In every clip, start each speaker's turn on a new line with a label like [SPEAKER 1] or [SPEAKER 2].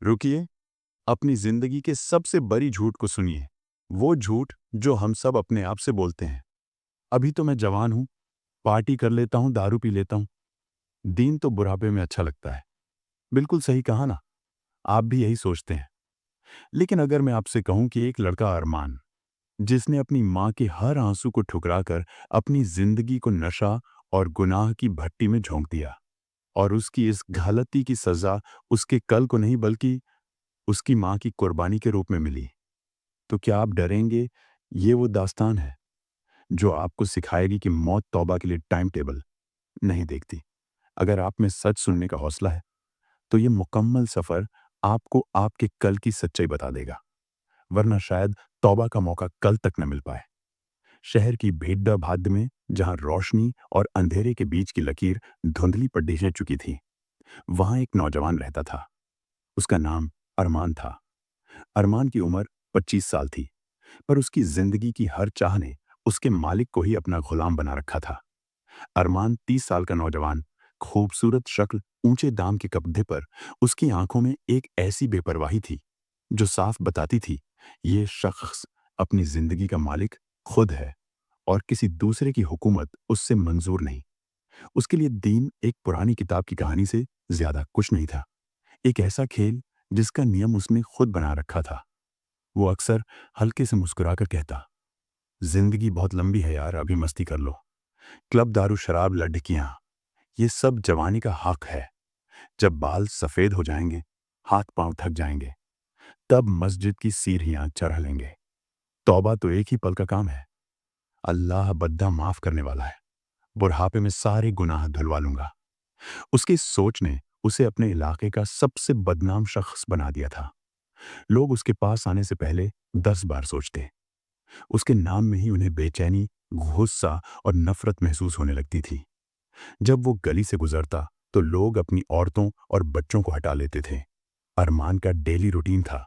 [SPEAKER 1] रुकिए, अपनी जिंदगी के सबसे बड़ी झूठ को सुनिए। वो झूठ जो हम सब अपने आप से बोलते हैं। अभी तो मैं जवान हूँ, पार्टी कर लेता हूँ, दारू पी लेता हूँ। दिन तो बुढ़ापे में अच्छा लगता है। बिल्कुल सही कहा ना। आप भी यही सोचते हैं। लेकिन अगर मैं आपसे कहूँ कि एक लड़का अरमान, जिसने अपनी माँ के हर आंसू को ठुकराकर अपनी जिंदगी को नशा और गुनाह की भट्टी में झोंक दिया, और उसकी इस गलती की सजा उसके कल को नहीं बल्कि उसकी माँ की कुर्बानी के रूप में मिली, तो क्या आप डरेंगे? ये वो दास्तान है जो आपको सिखाएगी कि मौत तौबा के लिए टाइम टेबल नहीं देखती। अगर आप में सच सुनने का हौसला है, तो ये मुकम्मल सफ़र आपको आपके कल की सच्चाई बता देगा, वरना शायद तौबा का मौका कल तक न मिल पाए। शहर की भेड्डा भाद में जहां रोशनी और अंधेरे के बीच की लकीर धुंधली पर ढह चुकी थी, वहां एक नौजवान रहता था। उसका नाम अरमान था। अरमान की उम्र 25 साल थी, पर उसकी जिंदगी की हर चाह ने उसके मालिक को ही अपना गुलाम बना रखा था। अरमान 30 साल का नौजवान, खूबसूरत शक्ल, ऊंचे दाम के कपड़े पर उसकी आंखों में एक ऐसी बेपरवाही थी जो साफ बताती थी, ये शख्स अपनी जिंदगी का मालिक खुद है और किसी दूसरे की हुकूमत उससे मंजूर नहीं। उसके लिए दीन एक पुरानी किताब की कहानी से ज्यादा कुछ नहीं था। एक ऐसा खेल जिसका नियम उसने खुद बना रखा था। वो अक्सर हल्के से मुस्कुराकर कहता, जिंदगी बहुत लंबी है यार, अभी मस्ती कर लो। क्लब, दारू, शराब, लड़कियां, ये सब जवानी का हक है। जब बाल सफेद हो जाएंगे, हाथ पांव थक जाएंगे, तब मस्जिद की सीढ़ियां चढ़ लेंगे। तौबा तो एक ही पल का काम है। अल्लाह बद्दा माफ करने वाला है। बुढ़ापे में सारे गुनाह धुलवा लूंगा। उसकी इस सोच ने उसे अपने इलाके का सबसे बदनाम शख्स बना दिया था। लोग उसके पास आने से पहले 10 बार सोचते। उसके नाम में ही उन्हें बेचैनी, गुस्सा और नफरत महसूस होने लगती थी। जब वो गली से गुजरता तो लोग अपनी औरतों और बच्चों को हटा लेते थे। अरमान का डेली रूटीन था,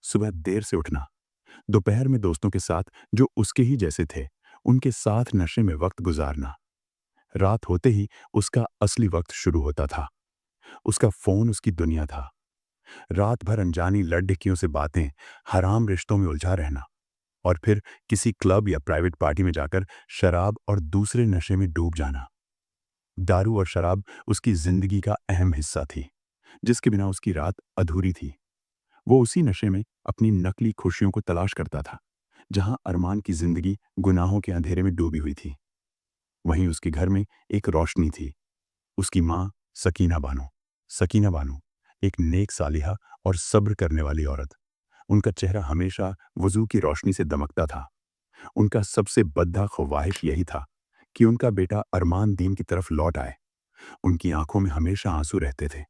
[SPEAKER 1] सुबह देर से उठना, दोपहर में दोस्तों के साथ जो उसके ही जैसे थे उनके साथ नशे में वक्त गुजारना। रात होते ही उसका असली वक्त शुरू होता था। उसका फोन उसकी दुनिया था। रात भर अनजानी लड़कियों से बातें, हराम रिश्तों में उलझा रहना, और फिर किसी क्लब या प्राइवेट पार्टी में जाकर शराब और दूसरे नशे में डूब जाना। दारू और शराब उसकी जिंदगी का अहम हिस्सा थी, जिसके बिना उसकी रात अधूरी थी। वो उसी नशे में अपनी नकली खुशियों को तलाश करता था, जहां अरमान की जिंदगी गुनाहों के अंधेरे में डूबी हुई थी। वहीं उसके घर में एक रोशनी थी, उसकी माँ सकीना बानो। सकीना बानो एक नेक सालिहा और सब्र करने वाली औरत। उनका चेहरा हमेशा वजू की रोशनी से दमकता था। उनका सबसे बद्दा ख्वाहिश यही था कि उनका बेटा अरमान दीन की तरफ लौट आए। उनकी आंखों में हमेशा आंसू रहते थे,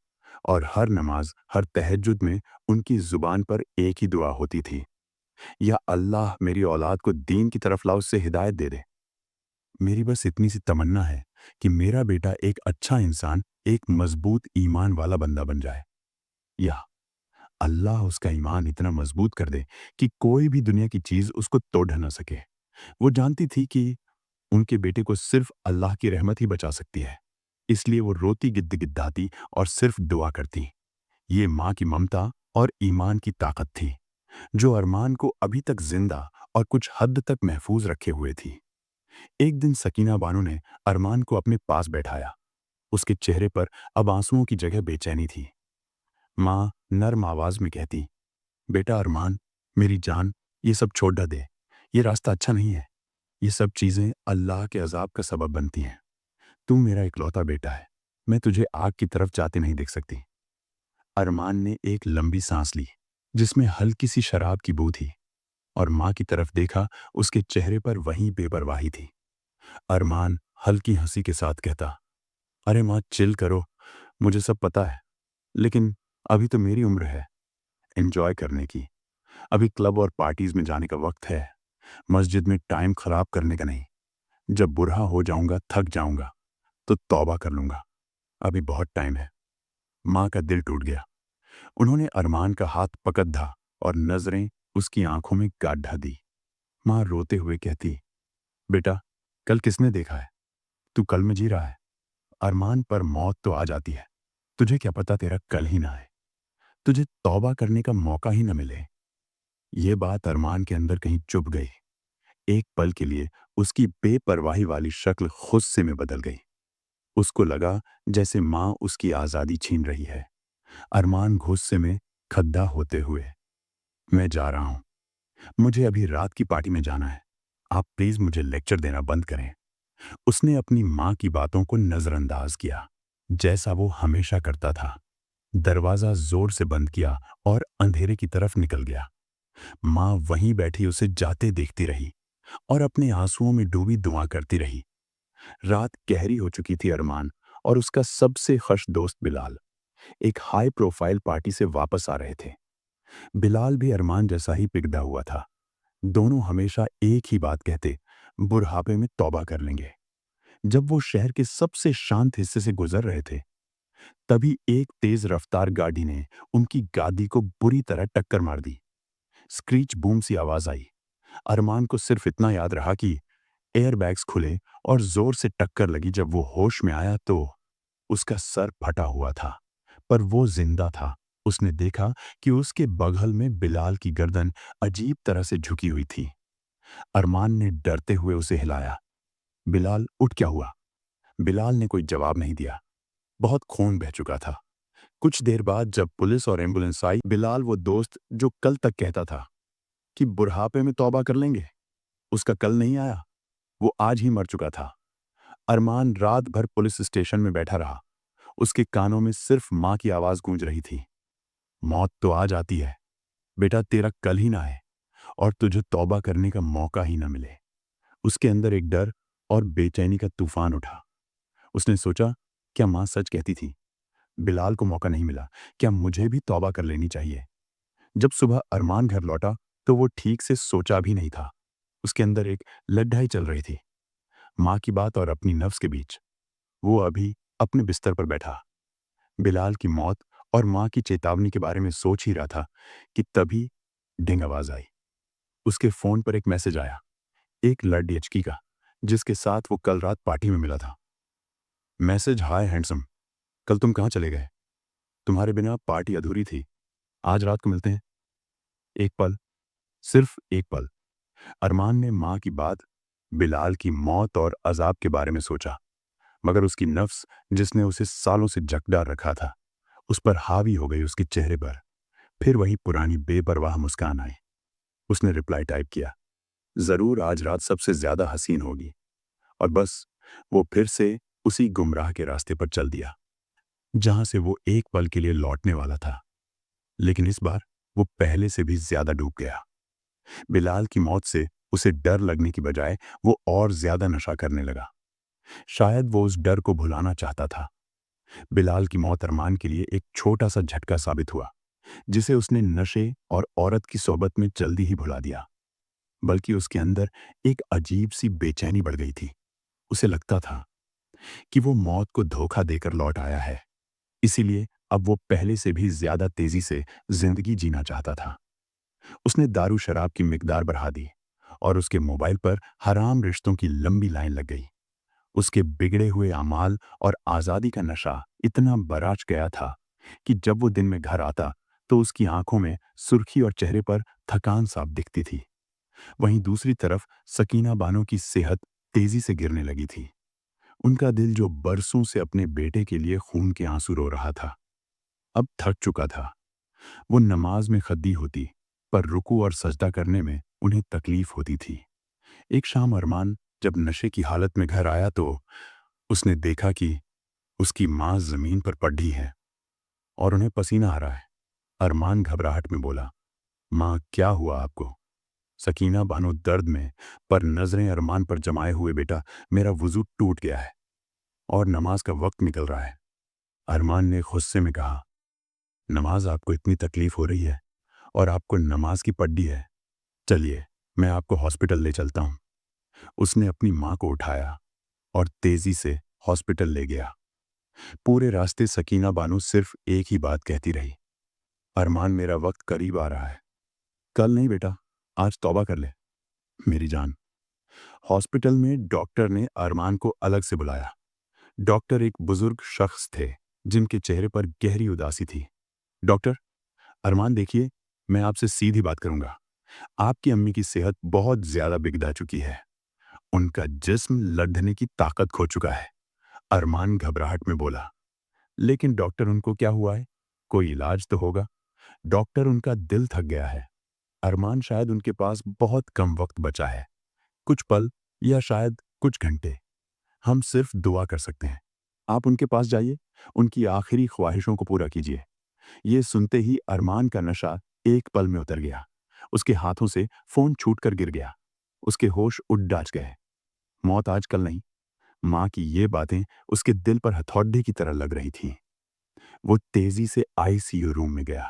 [SPEAKER 1] और हर नमाज, हर तहज्जुद में उनकी जुबान पर एक ही दुआ होती थी, या अल्लाह मेरी औलाद को दीन की तरफ ला, उससे हिदायत दे दे। मेरी बस इतनी सी तमन्ना है कि मेरा बेटा एक अच्छा इंसान, एक मजबूत ईमान वाला बंदा बन जाए, या अल्लाह उसका ईमान इतना मजबूत कर दे कि कोई भी दुनिया की चीज उसको तोड़ न सके। वो जानती थी कि उनके बेटे को सिर्फ अल्लाह की रहमत ही बचा सकती है, इसलिए वो रोती गिद्दाती और सिर्फ दुआ करती। ये माँ की ममता और ईमान की ताकत थी, जो अरमान को अभी तक जिंदा और कुछ हद तक महफूज रखे हुए थी। एक दिन सकीना बानो ने अरमान को अपने पास बैठाया। उसके चेहरे पर अब आंसुओं की जगह बेचैनी थी। माँ नर्म आवाज में कहती, बेटा अरमान, मेरी जान, ये सब छोड़ दे। ये रास्ता अच्छा नहीं है। ये सब चीजें अल्लाह के अजाब का सबब बनती हैं। तू मेरा इकलौता बेटा है। मैं तुझे आग की तरफ जाते नहीं देख सकती। अरमान ने एक लंबी सांस ली, जिसमें हल्की सी शराब की बू थी, और माँ की तरफ देखा। उसके चेहरे पर वही बेपरवाही थी। अरमान हल्की हंसी के साथ कहता, अरे माँ, चिल करो, मुझे सब पता है, लेकिन अभी तो मेरी उम्र है एंजॉय करने की। अभी क्लब और पार्टीज में जाने का वक्त है, मस्जिद में टाइम खराब करने का नहीं। जब बूढ़ा हो जाऊंगा, थक जाऊंगा, तो तौबा कर लूंगा। अभी बहुत टाइम है। माँ का दिल टूट गया। उन्होंने अरमान का हाथ पकड़ धा और नजरें उसकी आंखों में गाढ़ा दी। माँ रोते हुए कहती, बेटा, कल किसने देखा है? तू कल में जी रहा है। अरमान पर मौत तो आ जाती है, तुझे क्या पता तेरा कल ही ना है। तुझे तौबा करने का मौका ही न मिले। ये बात अरमान के अंदर कहीं चुभ गई। एक पल के लिए उसकी बेपरवाही वाली शक्ल गुस्से में बदल गई। उसको लगा जैसे माँ उसकी आज़ादी छीन रही है। अरमान गुस्से में खद्दा होते हुए, मैं जा रहा हूँ, मुझे अभी रात की पार्टी में जाना है, आप प्लीज मुझे लेक्चर देना बंद करें। उसने अपनी माँ की बातों को नजरअंदाज किया, जैसा वो हमेशा करता था। दरवाजा जोर से बंद किया और अंधेरे की तरफ निकल गया। माँ वहीं बैठी उसे जाते देखती रही और अपने आंसुओं में डूबी दुआ करती रही। रात गहरी हो चुकी थी। अरमान और उसका सबसे खश दोस्त बिलाल एक हाई प्रोफाइल पार्टी से वापस आ रहे थे। बिलाल भी अरमान जैसा ही पिघला हुआ था। दोनों हमेशा एक ही बात कहते, बुढ़ापे में तौबा कर लेंगे। जब वो शहर के सबसे शांत हिस्से से गुजर रहे थे, तभी एक तेज रफ्तार गाड़ी ने उनकी गाड़ी को बुरी तरह टक्कर मार दी। स्क्रीच बूम सी आवाज आई। अरमान को सिर्फ इतना याद रहा कि एयरबैग्स खुले और जोर से टक्कर लगी। जब वो होश में आया तो उसका सर फटा हुआ था, पर वो जिंदा था। उसने देखा कि उसके बगल में बिलाल की गर्दन अजीब तरह से झुकी हुई थी। अरमान ने डरते हुए उसे हिलाया, बिलाल उठ, क्या हुआ? बिलाल ने कोई जवाब नहीं दिया। बहुत खून बह चुका था। कुछ देर बाद जब पुलिस और एम्बुलेंस आई, बिलाल वो दोस्त जो कल तक कहता था कि बुढ़ापे में तौबा कर लेंगे, उसका कल नहीं आया, वो आज ही मर चुका था। अरमान रात भर पुलिस स्टेशन में बैठा रहा। उसके कानों में सिर्फ माँ की आवाज गूंज रही थी, मौत तो आ जाती है बेटा, तेरा कल ही ना है और तुझे तौबा करने का मौका ही ना मिले। उसके अंदर एक डर और बेचैनी का तूफान उठा। उसने सोचा, क्या माँ सच कहती थी? बिलाल को मौका नहीं मिला, क्या मुझे भी तौबा कर लेनी चाहिए? जब सुबह अरमान घर लौटा तो वो ठीक से सोचा भी नहीं था। उसके अंदर एक लड़ाई चल रही थी, माँ की बात और अपनी नफ्स के बीच। वो अभी अपने बिस्तर पर बैठा, बिलाल की मौत और माँ की चेतावनी के बारे में सोच ही रहा था कि तभी डिंग आवाज आई। उसके फोन पर एक मैसेज आया, एक लड़की का, जिसके साथ वो कल रात पार्टी में मिला था। मैसेज, हाय हैंडसम, कल तुम कहाँ चले गए? तुम्हारे बिना पार्टी अधूरी थी, आज रात को मिलते हैं। एक पल, सिर्फ एक पल, अरमान ने माँ की बात, बिलाल की मौत और अजाब के बारे में सोचा, मगर उसकी नफ्स जिसने उसे सालों से जकड़ा रखा था, उस पर हावी हो गई। उसके चेहरे पर फिर वही पुरानी बेपरवाह मुस्कान आई। उसने रिप्लाई टाइप किया, जरूर आज रात सबसे ज्यादा हसीन होगी, और बस वो फिर से उसी गुमराह के रास्ते पर चल दिया जहां से वो एक पल के लिए लौटने वाला था। लेकिन इस बार वो पहले से भी ज्यादा डूब गया। बिलाल की मौत से उसे डर लगने की बजाय वो और ज्यादा नशा करने लगा। शायद वो उस डर को भुलाना चाहता था। बिलाल की मौत अरमान के लिए एक छोटा सा झटका साबित हुआ, जिसे उसने नशे और औरत की सोबत में जल्दी ही भुला दिया। बल्कि उसके अंदर एक अजीब सी बेचैनी बढ़ गई थी। उसे लगता था कि वो मौत को धोखा देकर लौट आया है, इसीलिए अब वो पहले से भी ज्यादा तेजी से जिंदगी जीना चाहता था। उसने दारू शराब की मिकदार बढ़ा दी और उसके मोबाइल पर हराम रिश्तों की लंबी लाइन लग गई। उसके बिगड़े हुए अमाल और आजादी का नशा इतना बराच गया था कि जब वो दिन में घर आता तो उसकी आंखों में सुर्खी और चेहरे पर थकान साफ दिखती थी। वहीं दूसरी तरफ सकीना बानो की सेहत तेजी से गिरने लगी थी। उनका दिल जो बरसों से अपने बेटे के लिए खून के आंसू रो रहा था, अब थक चुका था। वो नमाज में खद्दी होती, पर रुकू और सजदा करने में उन्हें तकलीफ होती थी। एक शाम अरमान जब नशे की हालत में घर आया तो उसने देखा कि उसकी माँ जमीन पर पड़ी है और उन्हें पसीना आ रहा है। अरमान घबराहट में बोला, माँ क्या हुआ आपको? सकीना बानो दर्द में, पर नजरें अरमान पर जमाए हुए, बेटा मेरा वुजू टूट गया है और नमाज का वक्त निकल रहा है। अरमान ने गुस्से में कहा, नमाज आपको इतनी तकलीफ हो रही है और आपको नमाज की पड्डी है, चलिए मैं आपको हॉस्पिटल ले चलता हूँ। उसने अपनी माँ को उठाया और तेजी से हॉस्पिटल ले गया। पूरे रास्ते सकीना बानो सिर्फ एक ही बात कहती रही, अरमान मेरा वक्त करीब आ रहा है, कल नहीं बेटा, आज तौबा कर ले मेरी जान। हॉस्पिटल में डॉक्टर ने अरमान को अलग से बुलाया। डॉक्टर एक बुजुर्ग शख्स थे जिनके चेहरे पर गहरी उदासी थी। डॉक्टर, ارمان دیکھیے، میں آپ سے سیدھی بات کروں گا۔ آپ کی امی کی صحت بہت زیادہ بگڑ چکی ہے۔ ان کا جسم لڑنے کی طاقت کھو چکا ہے۔ ارمان گھبراہٹ میں بولا، لیکن ڈاکٹر ان کو کیا ہوا ہے؟ کوئی علاج تو ہوگا؟ ڈاکٹر ان کا دل تھک گیا ہے۔ ارمان شاید ان کے پاس بہت کم وقت بچا ہے، کچھ پل یا شاید کچھ گھنٹے۔ ہم صرف دعا کر سکتے ہیں۔ آپ ان کے پاس جائیے، ان کی آخری خواہشوں کو پورا کیجیے۔ یہ سنتے ہی ارمان کا نشہ ایک پل میں اتر گیا۔ اس کے ہاتھوں سے فون چھوٹ کر گر گیا۔ اس کے ہوش اڑ ڈاچ گئے۔ موت آج کل نہیں۔ ماں کی یہ باتیں اس کے دل پر ہتھوڑے کی طرح لگ رہی تھیں۔ وہ تیزی سے ICU روم میں گیا،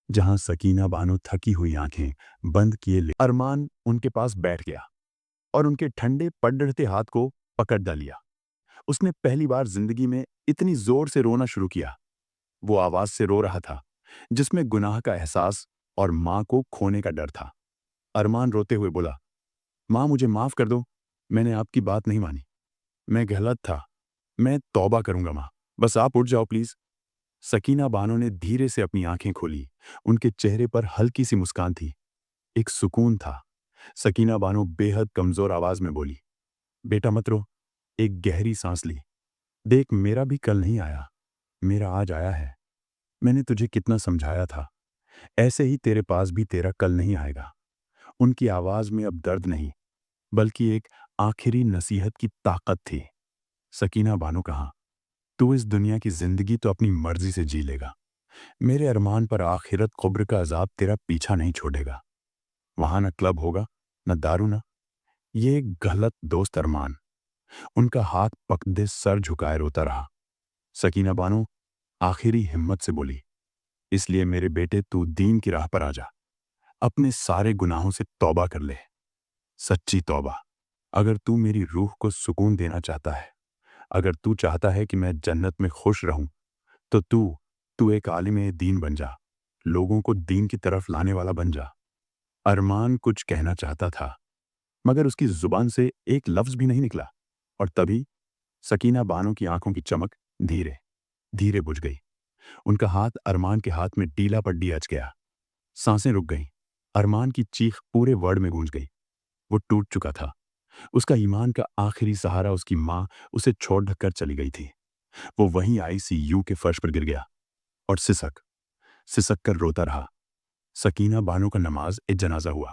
[SPEAKER 1] جہاں سکینہ بانو تھکی ہوئی آنکھیں بند کیے ارمان ان کے پاس بیٹھ گیا اور ان کے ٹھنڈے پڑتے ہاتھ کو پکڑ ڈالیا۔ اس نے پہلی بار زندگی میں اتنی زور سے رونا شروع کیا۔ وہ آواز سے رو رہا تھا جس میں گناہ کا احساس اور ماں کو کھونے کا ڈر تھا۔ ارمان روتے ہوئے بولا، ماں مجھے معاف کر دو، میں نے آپ کی بات نہیں مانی، میں غلط تھا، میں توبہ کروں گا ماں، بس آپ اٹھ جاؤ پلیز۔ سکینہ بانو نے دھیرے سے اپنی آنکھیں کھولی۔ ان کے چہرے پر ہلکی سی مسکان تھی، ایک سکون تھا۔ سکینہ بانو بے حد کمزور آواز میں بولی، بیٹا مت رو۔ ایک گہری سانس لی۔ دیکھ، میرا بھی کل نہیں آیا، میرا آج آیا ہے۔ میں نے تجھے کتنا سمجھایا تھا، ایسے ہی تیرے پاس بھی تیرا کل نہیں آئے گا۔ ان کی آواز میں اب درد نہیں، بلکہ ایک آخری نصیحت کی طاقت تھی۔ سکینہ بانو کہا، تو اس دنیا کی زندگی تو اپنی مرضی سے جی لے گا، میرے ارمان پر آخرت قبر کا عذاب تیرا پیچھا نہیں چھوڑے گا۔ وہاں نہ کلب ہوگا، نہ دارو، نہ یہ ایک غلط دوست ارمان۔ ان کا ہاتھ پکڑے سر جھکائے روتا رہا۔ سکینہ بانو آخری ہمت سے بولی، اس لیے میرے بیٹے تو دین کی راہ پر آ جا، اپنے سارے گناہوں سے توبہ کر لے، سچی توبہ۔ اگر تو میری روح کو سکون دینا چاہتا ہے، اگر تو چاہتا ہے کہ میں جنت میں خوش رہوں، تو تو ایک عالم دین بن جا، لوگوں کو دین کی طرف لانے والا بن جا۔ ارمان کچھ کہنا چاہتا تھا، مگر اس کی زبان سے ایک لفظ بھی نہیں نکلا، اور تبھی سکینہ بانو کی آنکھوں کی چمک دھیرے دھیرے بجھ گئی۔ ان کا ہاتھ ارمان کے ہاتھ میں ڈیلا پڈی اچ گیا۔ سانسیں رک گئیں۔ ارمان کی چیخ پورے ورڈ میں گونج گئی۔ وہ ٹوٹ چکا تھا۔ اس کا ایمان کا آخری سہارا اس کی ماں اسے چھوڑ کر چلی گئی تھی۔ وہ وہیں ICU کے فرش پر گر گیا اور سسک کر روتا رہا۔ سکینہ بانو کا نماز جنازہ ہوا۔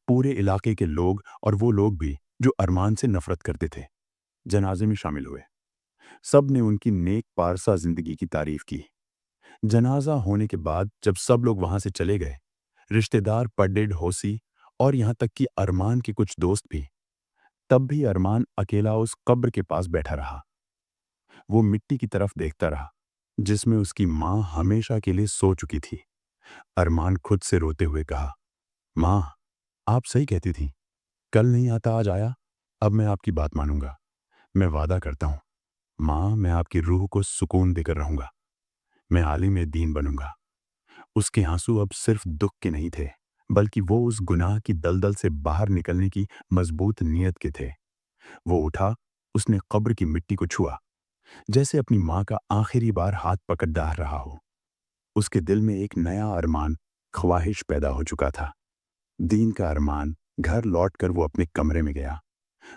[SPEAKER 1] پورے علاقے کے لوگ اور وہ لوگ بھی جو ارمان سے نفرت کرتے تھے جنازے میں شامل ہوئے۔ سب نے ان کی نیک پارسا زندگی کی تعریف کی۔ جنازہ ہونے کے بعد جب سب لوگ وہاں سے چلے گئے، رشتہ دار پڈیڈ ہوسی اور یہاں تک کہ ارمان کے کچھ دوست بھی، تب بھی ارمان اکیلا اس قبر کے پاس بیٹھا رہا۔ وہ مٹی کی طرف دیکھتا رہا جس میں اس کی ماں ہمیشہ کے لیے سو چکی تھی۔ ارمان خود سے روتے ہوئے کہا، ماں آپ صحیح کہتی تھیں، کل نہیں آتا آج آیا۔ اب میں آپ کی بات مانوں گا، میں وعدہ کرتا ہوں ماں، میں آپ کی روح کو سکون دے کر رہوں گا، میں عالم دین بنوں گا۔ اس کے آنسو اب صرف دکھ کے نہیں تھے، بلکہ وہ اس گناہ کی دلدل سے باہر نکلنے کی مضبوط نیت کے تھے۔ وہ اٹھا، اس نے قبر کی مٹی کو چھوا، جیسے اپنی ماں کا آخری بار ہاتھ پکڑ ڈال رہا ہو۔ اس کے دل میں ایک نیا ارمان، خواہش پیدا ہو چکا تھا، دین کا ارمان۔ گھر لوٹ کر وہ اپنے کمرے میں گیا،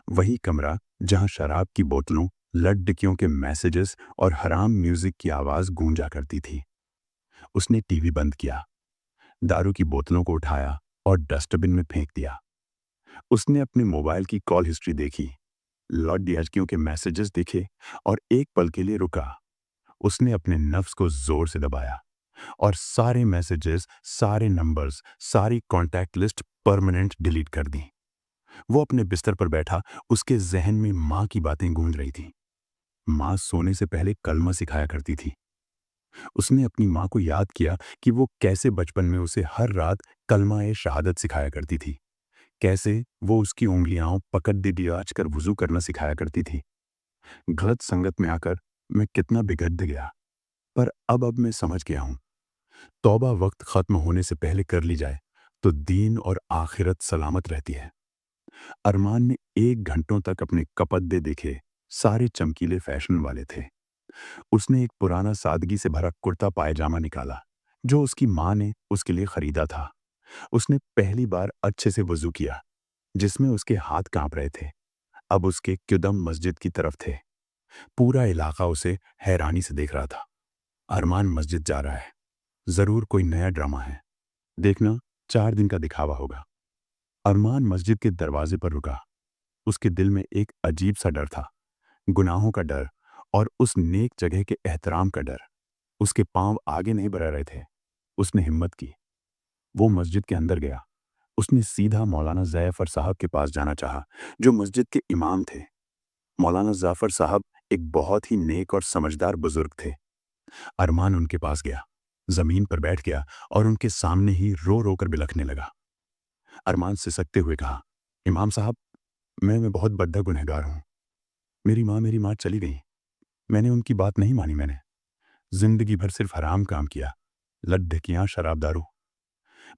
[SPEAKER 1] وہی کمرہ جہاں شراب کی بوتلوں، لڑکیوں کے میسیجز اور حرام میوزک کی آواز گونجا کرتی تھی۔ اس نے TV بند کیا، دارو کی بوتلوں کو اٹھایا اور ڈسٹ بن میں پھینک دیا۔ اس نے اپنے موبائل کی کال ہسٹری دیکھی، لڑکیوں کے میسیجز دیکھے اور ایک پل کے لیے رکا۔ اس نے اپنے نفس کو زور سے دبایا اور سارے میسیجز، سارے نمبرز، ساری کانٹیکٹ لسٹ پرماننٹ ڈیلیٹ کر دی۔ وہ اپنے بستر پر بیٹھا، اس کے ذہن میں ماں کی باتیں گونج رہی تھیں۔ ماں سونے سے پہلے کلمہ سکھایا کرتی تھی۔ اس نے اپنی ماں کو یاد کیا کہ وہ کیسے بچپن میں اسے ہر رات کلمہ شہادت سکھایا کرتی تھی، کیسے وہ اس کی انگلیاں پکڑ ڈیاچ کر وضو کرنا سکھایا کرتی تھی۔ غلط سنگت میں آ کر میں کتنا بگڑ گیا، پر اب میں سمجھ گیا ہوں، توبہ وقت ختم ہونے سے پہلے کر لی جائے تو دین اور آخرت سلامت رہتی ہے۔ ارمان نے 1 گھنٹوں تک اپنے کپڑے دیکھے، سارے چمکیلے فیشن والے تھے۔ اس نے ایک پرانا سادگی سے بھرا کرتا پائجامہ نکالا जो उसकी माँ ने उसके लिए खरीदा था। उसने पहली बार अच्छे से वजू किया, जिसमें उसके हाथ कांप रहे थे। अब उसके कदम मस्जिद की तरफ थे। पूरा इलाका उसे हैरानी से देख रहा था। अरमान मस्जिद जा रहा है, जरूर कोई नया ड्रामा है। देखना, 4 दिन का दिखावा होगा। अरमान मस्जिद के दरवाजे पर रुका। उसके दिल में एक अजीब सा डर था, गुनाहों का डर और उस नेक जगह के एहतराम का डर। उसके पांव आगे नहीं बढ़ रहे थे। उसने हिम्मत की। वो मस्जिद के अंदर गया। उसने सीधा मौलाना जैफर साहब के पास जाना चाहा, जो मस्जिद के इमाम थे। मौलाना जाफर साहब एक बहुत ही नेक और समझदार बुजुर्ग थे। अरमान उनके पास गया, जमीन पर बैठ गया और उनके सामने ही रो रो कर बिलखने लगा। अरमान सिसकते हुए कहा, इमाम साहब, मैं बहुत बद्दा गुनहगार हूँ। मेरी माँ चली गई। मैंने उनकी बात नहीं मानी। मैंने जिंदगी भर सिर्फ हराम काम किया, लत ढकियाँ, शराब दारू।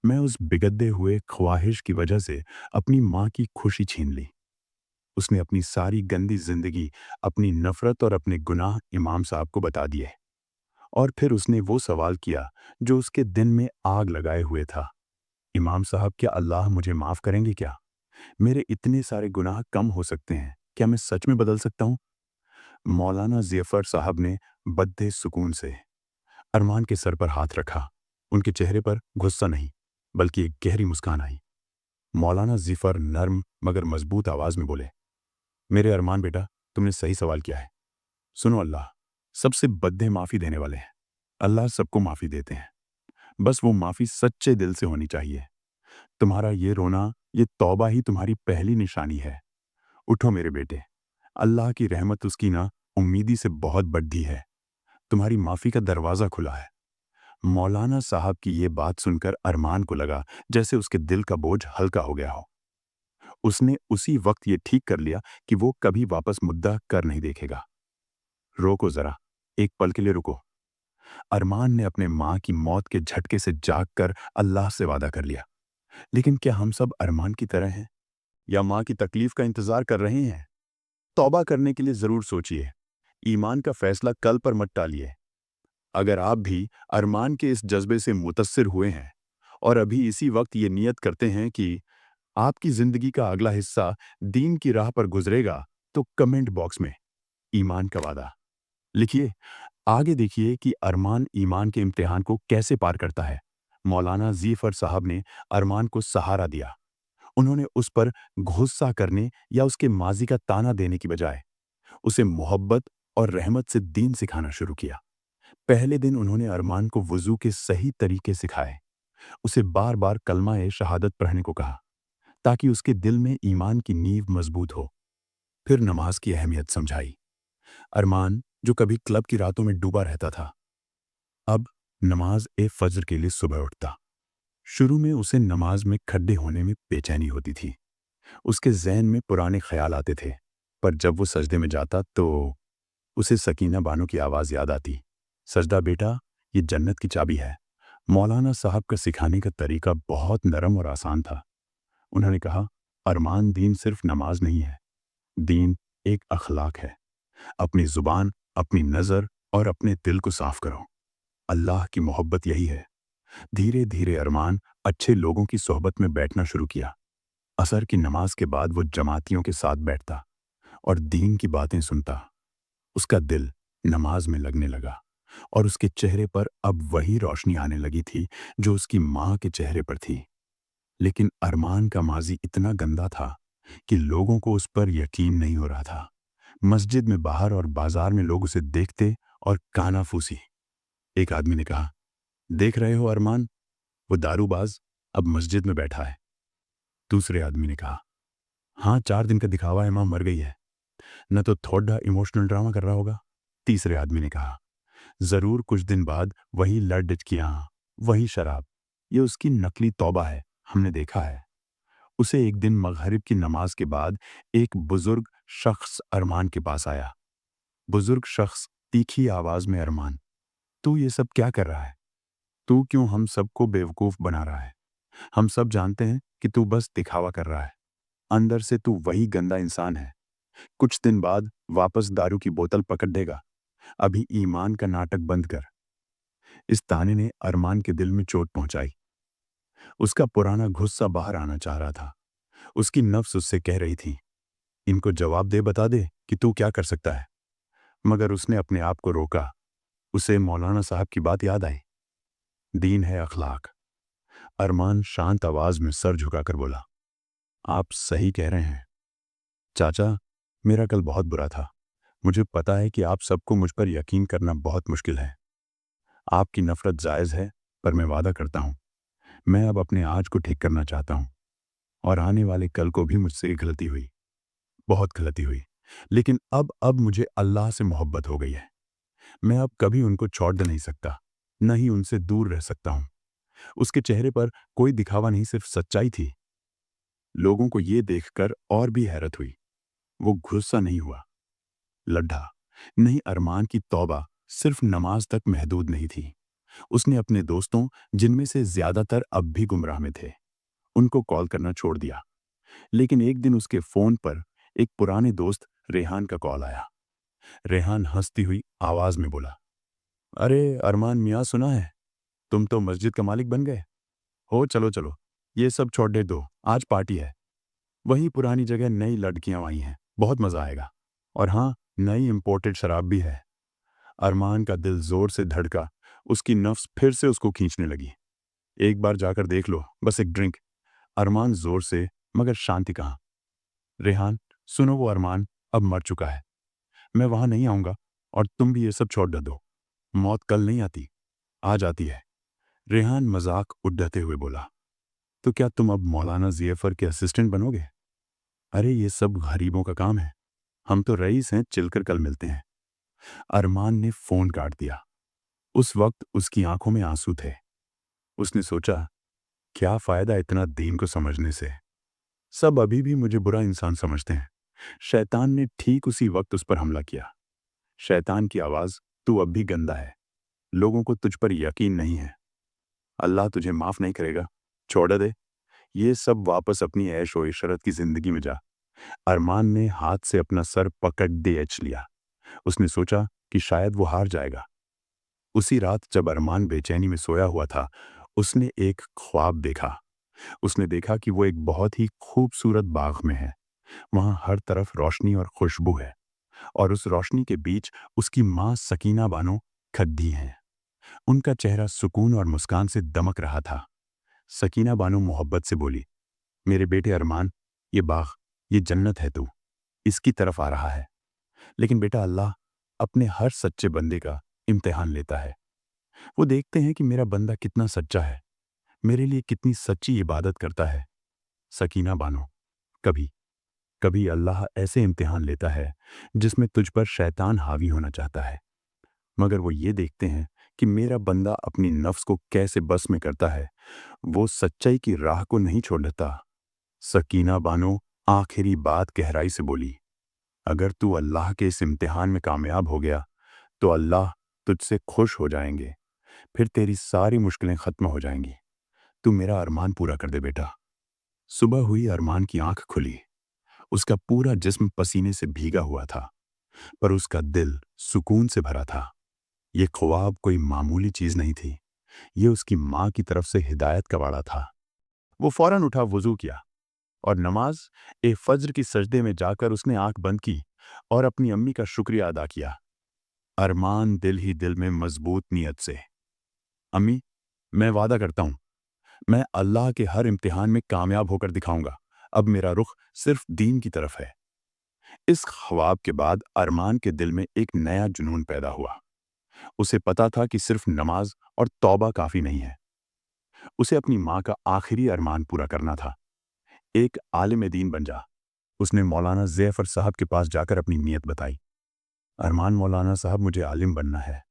[SPEAKER 1] मैं उस बिगड़े हुए ख्वाहिश की वजह से अपनी माँ की खुशी छीन ली। उसने अपनी सारी गंदी जिंदगी, अपनी नफरत और अपने गुनाह इमाम साहब को बता दिए। और फिर उसने वो सवाल किया जो उसके दिन में आग लगाए हुए था, इमाम साहब, क्या अल्लाह मुझे माफ़ करेंगे क्या? मेरे इतने सारे गुनाह कम हो सकते हैं। क्या मैं सच में बदल सकता हूँ? मौलाना ज़फ़र साहब ने बद्दे सुकून से अरमान के सर पर हाथ रखा। उनके चेहरे पर गुस्सा नहीं, बल्कि एक गहरी मुस्कान आई। मौलाना ज़फ़र नर्म मगर मजबूत आवाज़ में बोले, मेरे अरमान बेटा, तुमने सही सवाल किया है। सुनो, अल्लाह सबसे बद्दे माफ़ी देने वाले हैं। अल्लाह सबको माफ़ी देते हैं। बस वो माफ़ी सच्चे दिल से होनी चाहिए। तुम्हारा ये रोना, ये तौबा ही तुम्हारी पहली निशानी है। उठो मेरे बेटे, अल्लाह की रहमत उसकी ना उम्मीदी से बहुत बढ़ी है। तुम्हारी माफ़ी का दरवाज़ा खुला है। मौलाना साहब की ये बात सुनकर अरमान को लगा जैसे उसके दिल का बोझ हल्का हो गया हो। उसने उसी वक्त ये ठीक कर लिया कि वो कभी वापस मुद्दा कर नहीं देखेगा। रोको ज़रा, एक पल के लिए रुको। अरमान ने अपने माँ की मौत के झटके से जागकर अल्लाह से वादा कर लिया। लेकिन क्या हम सब अरमान की तरह हैं, या माँ की तकलीफ का इंतजार कर रहे हैं? तौबा करने के लिए जरूर सोचिए। ईमान का फैसला कल पर मत टालिए। अगर आप भी अरमान के इस जज्बे से मुतस्सिर हुए हैं और अभी इसी वक्त ये नियत करते हैं कि आपकी जिंदगी का अगला हिस्सा दीन की राह पर गुजरेगा, तो कमेंट बॉक्स में ईमान का वादा लिखिए। आगे देखिए कि अरमान ईमान के इम्तिहान को कैसे पार करता है। मौलाना ज़फ़र साहब ने अरमान को सहारा दिया। उन्होंने उस पर गुस्सा करने या उसके माजी का ताना देने की बजाय उसे मोहब्बत और रहमत से दीन सिखाना शुरू किया। पहले दिन उन्होंने अरमान को वुज़ू के सही तरीके सिखाए। उसे बार बार कलमा ए शहादत पढ़ने को कहा, ताकि उसके दिल में ईमान की नींव मजबूत हो। फिर नमाज की अहमियत समझाई। अरमान, जो कभी क्लब की रातों में डूबा रहता था, अब नमाज ए फज्र के लिए सुबह उठता। शुरू में उसे नमाज में खड्डे होने में बेचैनी होती थी। उसके ज़हन में पुराने ख्याल आते थे। पर जब वो सजदे में जाता तो उसे सकीना बानो की आवाज़ याद आती। सजदा बेटा, ये जन्नत की चाबी है। मौलाना साहब का सिखाने का तरीका बहुत नरम और आसान था। उन्होंने कहा, अरमान, दीन सिर्फ नमाज नहीं है। दीन एक अखलाक है। अपनी ज़ुबान, अपनी नज़र और अपने दिल को साफ करो। अल्लाह की मोहब्बत यही है। धीरे धीरे अरमान अच्छे लोगों की सोहबत में बैठना शुरू किया। असर की नमाज के बाद वो जमातियों के साथ बैठता और दीन की बातें सुनता। उसका दिल नमाज में लगने लगा और उसके चेहरे पर अब वही रोशनी आने लगी थी जो उसकी माँ के चेहरे पर थी। लेकिन अरमान का माजी इतना गंदा था कि लोगों को उस पर यकीन नहीं हो रहा था। मस्जिद में बाहर और बाजार में लोग उसे देखते और कानाफूसी। एक आदमी ने कहा, देख रहे हो अरमान, वो दारूबाज अब मस्जिद में बैठा है। दूसरे आदमी ने कहा, हाँ, 4 दिन का दिखावा है, माँ मर गई है। न तो थोड़ा इमोशनल ड्रामा कर रहा होगा। तीसरे आदमी ने कहा, जरूर कुछ दिन बाद वही लड़-डिचकियां, वही शराब। ये उसकी नकली तौबा है, हमने देखा है। उसे एक दिन मगरिब की नमाज के बाद एक बुजुर्ग शख्स अरमान के पास आया। बुजुर्ग शख्स तीखी आवाज में, अरमान, तू ये सब क्या कर रहा है? तू क्यों हम सबको बेवकूफ बना रहा है? हम सब जानते हैं कि तू बस दिखावा कर रहा है। अंदर से तू वही गंदा इंसान है। कुछ दिन बाद वापस दारू की बोतल पकड़ देगा। अभी ईमान का नाटक बंद कर। इस ताने ने अरमान के दिल में चोट पहुंचाई। उसका पुराना गुस्सा बाहर आना चाह रहा था। उसकी नफ्स उससे कह रही थी, इनको जवाब दे, बता दे कि तू क्या कर सकता है। मगर उसने अपने आप को रोका। उसे मौलाना साहब की बात याद आई। दीन है अखलाक। अरमान शांत आवाज में सर झुकाकर बोला, आप सही कह रहे हैं चाचा, मेरा कल बहुत बुरा था। मुझे पता है कि आप सबको मुझ पर यकीन करना बहुत मुश्किल है। आपकी नफरत जायज़ है, पर मैं वादा करता हूँ, मैं अब अपने आज को ठीक करना चाहता हूँ। और आने वाले कल को भी मुझसे एक गलती हुई, बहुत गलती हुई। लेकिन अब मुझे अल्लाह से मोहब्बत हो गई है। मैं अब कभी उनको छोड़ नहीं सकता, न ही उनसे दूर रह सकता हूँ। उसके चेहरे पर कोई दिखावा नहीं, सिर्फ सच्चाई थी। लोगों को ये देखकर और भी हैरत हुई। वो गुस्सा नहीं हुआ, लड्ढा नहीं। अरमान की तौबा सिर्फ नमाज तक महदूद नहीं थी। उसने अपने दोस्तों, जिनमें से ज्यादातर अब भी गुमराह में थे, उनको कॉल करना छोड़ दिया। लेकिन एक दिन उसके फोन पर एक पुराने दोस्त रेहान का कॉल आया। रेहान हंसती हुई आवाज में बोला, अरे अरमान मियाँ, सुना है तुम तो मस्जिद का मालिक बन गए हो। चलो चलो, ये सब छोड़ दो, आज पार्टी है। वही पुरानी जगह नई लड़कियां आई हैं, बहुत मजा आएगा। और हाँ, नई इंपोर्टेड शराब भी है। अरमान का दिल जोर से धड़का। उसकी नफ्स फिर से उसको खींचने लगी। एक बार जाकर देख लो, बस एक ड्रिंक। अरमान जोर से, मगर शांति कहाँ। रेहान, सुनो, वो अरमान अब मर चुका है। मैं वहां नहीं आऊंगा। और तुम भी ये सब छोड़ दो। मौत कल नहीं आती, आज आती है। रेहान मजाक उड़ाते हुए बोला, तो क्या तुम अब मौलाना ज़ियफर के असिस्टेंट बनोगे? अरे ये सब गरीबों का काम है, हम तो रईस हैं, चिलकर कल मिलते हैं। अरमान ने फोन काट दिया। उस वक्त उसकी आंखों में आंसू थे। उसने सोचा, क्या फायदा इतना दीन को समझने से। सब अभी भी मुझे बुरा इंसान समझते हैं। शैतान ने ठीक उसी वक्त उस पर हमला किया। शैतान की आवाज, तू अब भी गंदा है, लोगों को तुझ पर यकीन नहीं है, अल्लाह तुझे माफ नहीं करेगा, छोड़ दे ये सब, वापस अपनी ऐश और इशरत की जिंदगी में जा। अरमान ने हाथ से अपना सर पकड़ दे लिया। उसने सोचा कि शायद वो हार जाएगा। उसी रात जब अरमान बेचैनी में सोया हुआ था, उसने एक ख्वाब देखा। उसने देखा कि वो एक बहुत ही खूबसूरत बाग में है। वहां हर तरफ रोशनी और खुशबू है, और उस रोशनी के बीच उसकी माँ सकीना बानो खड़ी हैं। उनका चेहरा सुकून और मुस्कान से दमक रहा था। सकीना बानो मोहब्बत से बोली, मेरे बेटे अरमान, ये बाग, ये जन्नत है, तू इसकी तरफ आ रहा है। लेकिन बेटा, अल्लाह अपने हर सच्चे बंदे का इम्तिहान लेता है। वो देखते हैं कि मेरा बंदा कितना सच्चा है, मेरे लिए कितनी सच्ची इबादत करता है। सकीना बानो, कभी कभी अल्लाह ऐसे इम्तिहान लेता है जिसमें तुझ पर शैतान हावी होना चाहता है, मगर वो ये देखते हैं कि मेरा बंदा अपनी नफ्स को कैसे बस में करता है। वो सच्चाई की राह को नहीं छोड़ता। सकीना बानो आखिरी बात गहराई से बोली, अगर तू अल्लाह के इस इम्तिहान में कामयाब हो गया तो अल्लाह तुझसे खुश हो जाएंगे, फिर तेरी सारी मुश्किलें खत्म हो जाएंगी। तू मेरा अरमान पूरा कर दे बेटा। सुबह हुई, अरमान की आंख खुली। उसका पूरा जिस्म पसीने से भीगा हुआ था, पर उसका दिल सुकून से भरा था। ये ख्वाब कोई मामूली चीज नहीं थी, ये उसकी माँ की तरफ से हिदायत का वाड़ा था। वो फौरन उठा, वुजू किया और नमाज ए फज्र की सजदे में जाकर उसने आंख बंद की और अपनी अम्मी का शुक्रिया अदा किया। अरमान दिल ही दिल में मजबूत नीयत से, अम्मी, मैं वादा करता हूं, मैं अल्लाह के हर इम्तिहान में कामयाब होकर दिखाऊंगा। अब मेरा रुख सिर्फ दीन की तरफ है। इस ख्वाब के बाद अरमान के दिल में एक नया जुनून पैदा हुआ। उसे पता था कि सिर्फ नमाज और तौबा काफी नहीं है। उसे अपनी माँ का आखिरी अरमान पूरा करना था, एक आलिम दीन बन जा। उसने मौलाना ज़ैफर साहब के पास जाकर अपनी नीयत बताई। अरमान, मौलाना साहब, मुझे आलिम बनना है,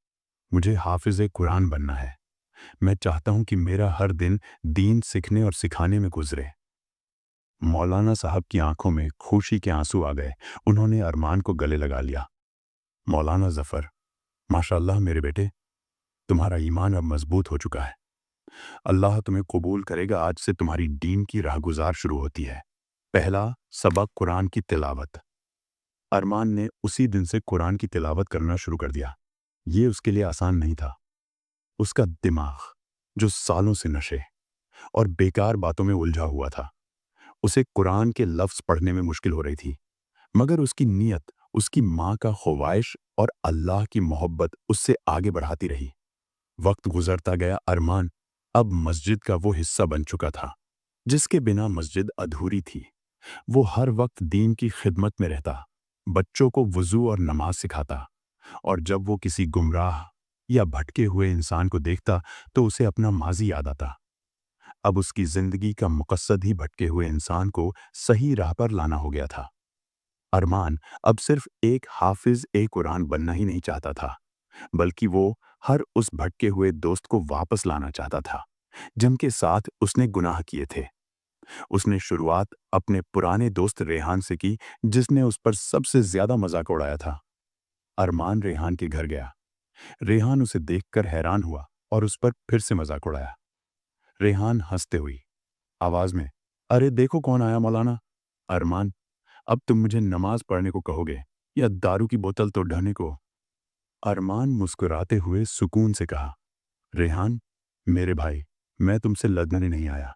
[SPEAKER 1] मुझे हाफिज़ कुरान बनना है। मैं चाहता हूँ कि मेरा हर दिन दीन सीखने और सिखाने में गुजरे। मौलाना साहब की आंखों में खुशी के आंसू आ गए। उन्होंने अरमान को गले लगा लिया। मौलाना ज़फ़र, माशाअल्लाह मेरे बेटे, तुम्हारा ईमान अब मजबूत हो चुका है। अल्लाह तुम्हें कबूल करेगा। आज से तुम्हारी दीन की राहगुजार शुरू होती है। पहला सबक, कुरान की तिलावत। अरमान ने उसी दिन से कुरान की तिलावत करना शुरू कर दिया। ये उसके लिए आसान नहीं था। اس کا دماغ جو سالوں سے نشے اور بیکار باتوں میں الجھا ہوا تھا، اسے قرآن کے لفظ پڑھنے میں مشکل ہو رہی تھی، مگر اس کی نیت، اس کی ماں کا خواہش اور اللہ کی محبت اس سے آگے بڑھاتی رہی۔ وقت گزرتا گیا، ارمان اب مسجد کا وہ حصہ بن چکا تھا جس کے بنا مسجد ادھوری تھی۔ وہ ہر وقت دین کی خدمت میں رہتا، بچوں کو وضو اور نماز سکھاتا، اور جب وہ کسی گمراہ یا بھٹکے ہوئے انسان کو دیکھتا تو اسے اپنا ماضی یاد آتا۔ اب اس کی زندگی کا مقصد ہی بھٹکے ہوئے انسان کو صحیح راہ پر لانا ہو گیا تھا۔ ارمان اب صرف ایک حافظ قرآن بننا ہی نہیں چاہتا تھا، بلکہ وہ ہر اس بھٹکے ہوئے دوست کو واپس لانا چاہتا تھا جن کے ساتھ اس نے گناہ کیے تھے۔ اس نے شروعات اپنے پرانے دوست ریحان سے کی، جس نے اس پر سب سے زیادہ مذاق اڑایا تھا۔ ارمان ریحان کے گھر گیا۔ ریحان اسے دیکھ کر حیران ہوا اور اس پر پھر سے مذاق اڑایا۔ ریحان ہنستے ہوئی آواز میں، ارے دیکھو کون آیا مولانا۔ ارمان، اب تم مجھے نماز پڑھنے کو کہو گے یا دارو کی بوتل تو ڈھانے کو؟ ارمان مسکراتے ہوئے سکون سے کہا، ریحان میرے بھائی، میں تم سے لڑنے نہیں آیا،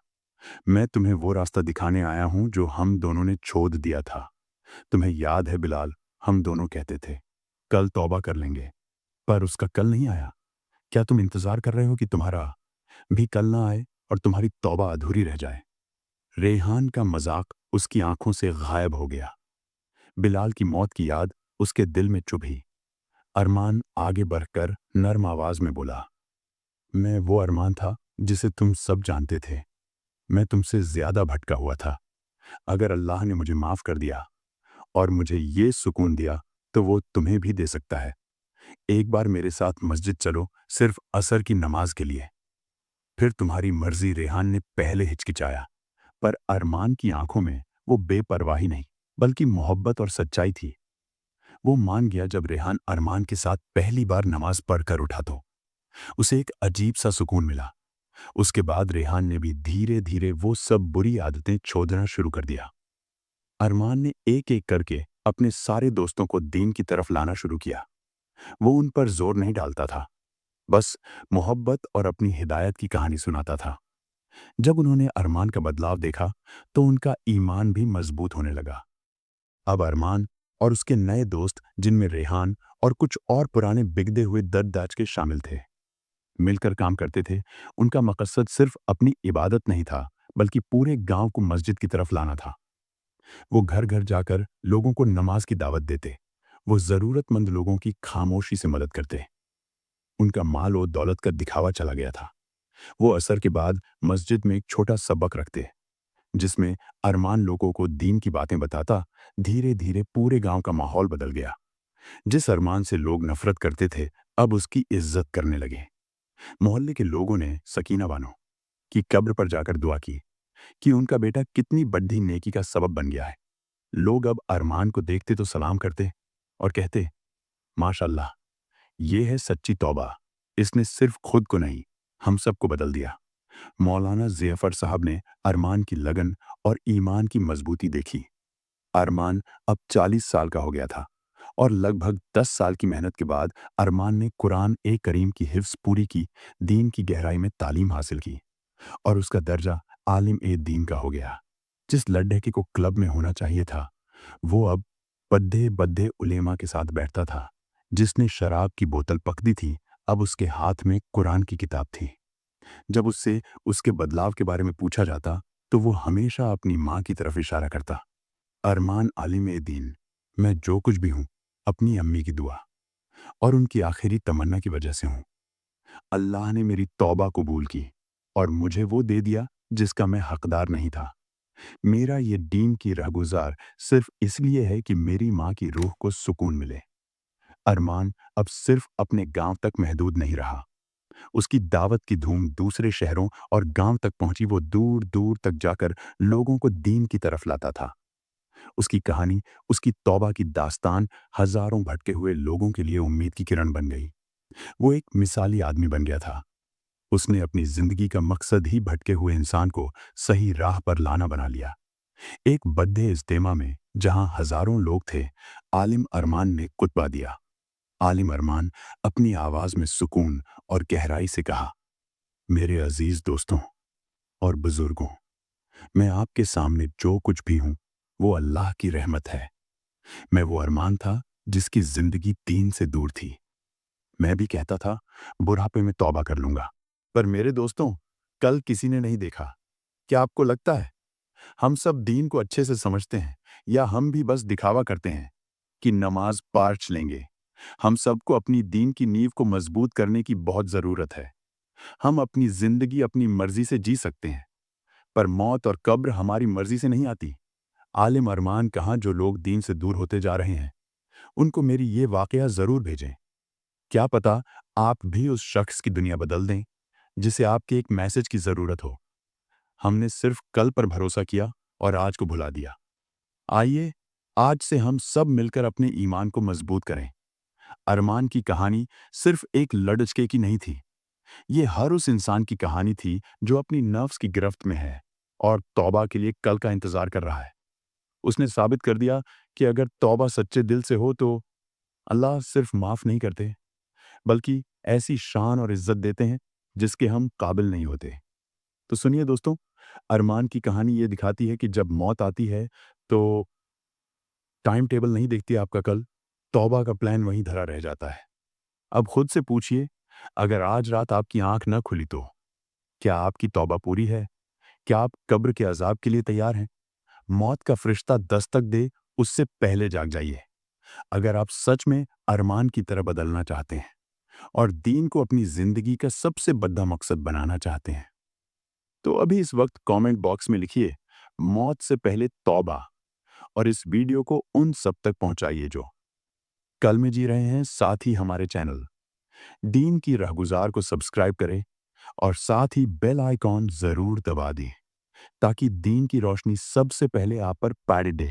[SPEAKER 1] میں تمہیں وہ راستہ دکھانے آیا ہوں جو ہم دونوں نے چھوڑ دیا تھا۔ تمہیں یاد ہے بلال، ہم دونوں کہتے تھے کل توبہ کر لیں گے، پر اس کا کل نہیں آیا۔ کیا تم انتظار کر رہے ہو کہ تمہارا بھی کل نہ آئے اور تمہاری توبہ ادھوری رہ جائے؟ ریحان کا مذاق اس کی آنکھوں سے غائب ہو گیا۔ بلال کی موت کی یاد اس کے دل میں چبھی۔ ارمان آگے بڑھ کر نرم آواز میں بولا، میں وہ ارمان تھا جسے تم سب جانتے تھے۔ میں تم سے زیادہ بھٹکا ہوا تھا۔ اگر اللہ نے مجھے معاف کر دیا اور مجھے یہ سکون دیا تو وہ تمہیں بھی دے سکتا ہے۔ ایک بار میرے ساتھ مسجد چلو، صرف عصر کی نماز کے لیے۔ پھر تمہاری مرضی۔ ریحان نے پہلے ہچکچایا، پر ارمان کی آنکھوں میں وہ بے پرواہی نہیں بلکہ محبت اور سچائی تھی۔ وہ مان گیا۔ جب ریحان ارمان کے ساتھ پہلی بار نماز پڑھ کر اٹھا تو اسے ایک عجیب سا سکون ملا۔ اس کے بعد ریحان نے بھی دھیرے دھیرے وہ سب بری عادتیں چھوڑنا شروع کر دیا۔ ارمان نے ایک ایک کر کے اپنے سارے دوستوں کو دین کی طرف لانا شروع کیا۔ وہ ان پر زور نہیں ڈالتا تھا، بس محبت اور اپنی ہدایت کی کہانی سناتا تھا۔ جب انہوں نے ارمان کا بدلاؤ دیکھا تو ان کا ایمان بھی مضبوط ہونے لگا۔ اب ارمان اور اس کے نئے دوست، جن میں ریحان اور کچھ اور پرانے بگڑے ہوئے درداج کے شامل تھے، مل کر کام کرتے تھے۔ ان کا مقصد صرف اپنی عبادت نہیں تھا بلکہ پورے گاؤں کو مسجد کی طرف لانا تھا۔ وہ گھر گھر جا کر لوگوں کو نماز کی دعوت دیتے، وہ ضرورت مند لوگوں کی خاموشی سے مدد کرتے۔ ان کا مال و دولت کا دکھاوا چلا گیا تھا۔ وہ عصر کے بعد مسجد میں ایک چھوٹا سبق رکھتے جس میں ارمان لوگوں کو دین کی باتیں بتاتا۔ دھیرے دھیرے پورے گاؤں کا ماحول بدل گیا۔ جس ارمان سے لوگ نفرت کرتے تھے اب اس کی عزت کرنے لگے۔ محلے کے لوگوں نے سکینہ بانو کی قبر پر جا کر دعا کی کہ ان کا بیٹا کتنی بڑی نیکی کا سبب بن گیا ہے۔ لوگ اب ارمان کو دیکھتے تو سلام کرتے اور کہتے، ماشاءاللہ، یہ ہے سچی توبہ، اس نے صرف خود کو نہیں ہم سب کو بدل دیا۔ مولانا ظفر صاحب نے ارمان کی لگن اور ایمان کی مضبوطی دیکھی۔ ارمان اب 40 سال کا ہو گیا تھا اور لگ بھگ 10 سال کی محنت کے بعد ارمان نے قرآن کریم کی حفظ پوری کی، دین کی گہرائی میں تعلیم حاصل کی اور اس کا درجہ عالم دین کا ہو گیا۔ جس لڑکے کو کلب میں ہونا چاہیے تھا وہ اب بدھے بدھے علماء کے ساتھ بیٹھتا تھا۔ جس نے شراب کی بوتل پکڑی تھی اب اس کے ہاتھ میں قرآن کی کتاب تھی۔ جب اس سے اس کے بدلاؤ کے بارے میں پوچھا جاتا تو وہ ہمیشہ اپنی ماں کی طرف اشارہ کرتا۔ ارمان عالم دین، میں جو کچھ بھی ہوں اپنی امی کی دعا اور ان کی آخری تمنا کی وجہ سے ہوں۔ اللہ نے میری توبہ قبول کی اور مجھے وہ دے دیا جس کا میں حقدار نہیں تھا۔ میرا یہ دین کی راہگزار صرف اس لیے ہے کہ میری ماں کی روح کو سکون ملے۔ ارمان اب صرف اپنے گاؤں تک محدود نہیں رہا۔ اس کی دعوت کی دھوم دوسرے شہروں اور گاؤں تک پہنچی۔ وہ دور دور تک جا کر لوگوں کو دین کی طرف لاتا تھا۔ اس کی کہانی، اس کی توبہ کی داستان ہزاروں بھٹکے ہوئے لوگوں کے لیے امید کی کرن بن گئی۔ وہ ایک مثالی آدمی بن گیا تھا۔ اس نے اپنی زندگی کا مقصد ہی بھٹکے ہوئے انسان کو صحیح راہ پر لانا بنا لیا۔ ایک بدھے اجتماع میں جہاں ہزاروں لوگ تھے، عالم ارمان نے خطبہ دیا۔ आलिम अरमान अपनी आवाज में सुकून और गहराई से कहा, मेरे अजीज दोस्तों और बुजुर्गों, मैं आपके सामने जो कुछ भी हूं वो अल्लाह की रहमत है। मैं वो अरमान था जिसकी जिंदगी दीन से दूर थी। मैं भी कहता था बुढ़ापे में तौबा कर लूंगा, पर मेरे दोस्तों कल किसी ने नहीं देखा। क्या आपको लगता है हम सब दीन को अच्छे से समझते हैं, या हम भी बस दिखावा करते हैं कि नमाज पार्च लेंगे? हम सबको अपनी दीन की नींव को मजबूत करने की बहुत ज़रूरत है। हम अपनी ज़िंदगी अपनी मर्ज़ी से जी सकते हैं, पर मौत और कब्र हमारी मर्ज़ी से नहीं आती। आलिम अरमान कहाँ जो लोग दीन से दूर होते जा रहे हैं, उनको मेरी ये वाक़या ज़रूर भेजें। क्या पता आप भी उस शख्स की दुनिया बदल दें, जिसे आपके एक मैसेज की ज़रूरत हो। हमने सिर्फ कल पर भरोसा किया और आज को भुला दिया। आइए, आज से हम सब मिलकर अपने ईमान को मजबूत करें। अरमान की कहानी सिर्फ एक लड़के की नहीं थी। ये हर उस इंसान की कहानी थी जो अपनी नफ्स की गिरफ्त में है और तौबा के लिए कल का इंतजार कर रहा है। उसने साबित कर दिया कि अगर तौबा सच्चे दिल से हो तो अल्लाह सिर्फ माफ नहीं करते, बल्कि ऐसी शान और इज्जत देते हैं जिसके हम काबिल नहीं होते। तो सुनिए दोस्तों, अरमान की कहानी ये दिखाती है कि जब मौत आती है तो टाइम टेबल नहीं देखती आपका कल, तौबा का प्लान वहीं धरा रह जाता है। अब खुद से पूछिए, अगर आज रात आपकी आंख न खुली तो क्या आपकी तौबा पूरी है? क्या आप कब्र के अजाब के लिए तैयार हैं? मौत का फरिश्ता दस्तक दे, उससे पहले जाग जाइए। अगर आप सच में अरमान की तरह बदलना चाहते हैं और दीन को अपनी जिंदगी का सबसे बड़ा मकसद बनाना चाहते हैं, तो अभी इस वक्त कमेंट बॉक्स में लिखिए, मौत से पहले तौबा, और इस वीडियो को उन सब तक पहुंचाइए जो कल में जी रहे हैं। साथ ही हमारे चैनल दीन की राहगुजार को सब्सक्राइब करें और साथ ही बेल आइकॉन जरूर दबा दें, ताकि दीन की रोशनी सबसे पहले आप पर पड़े।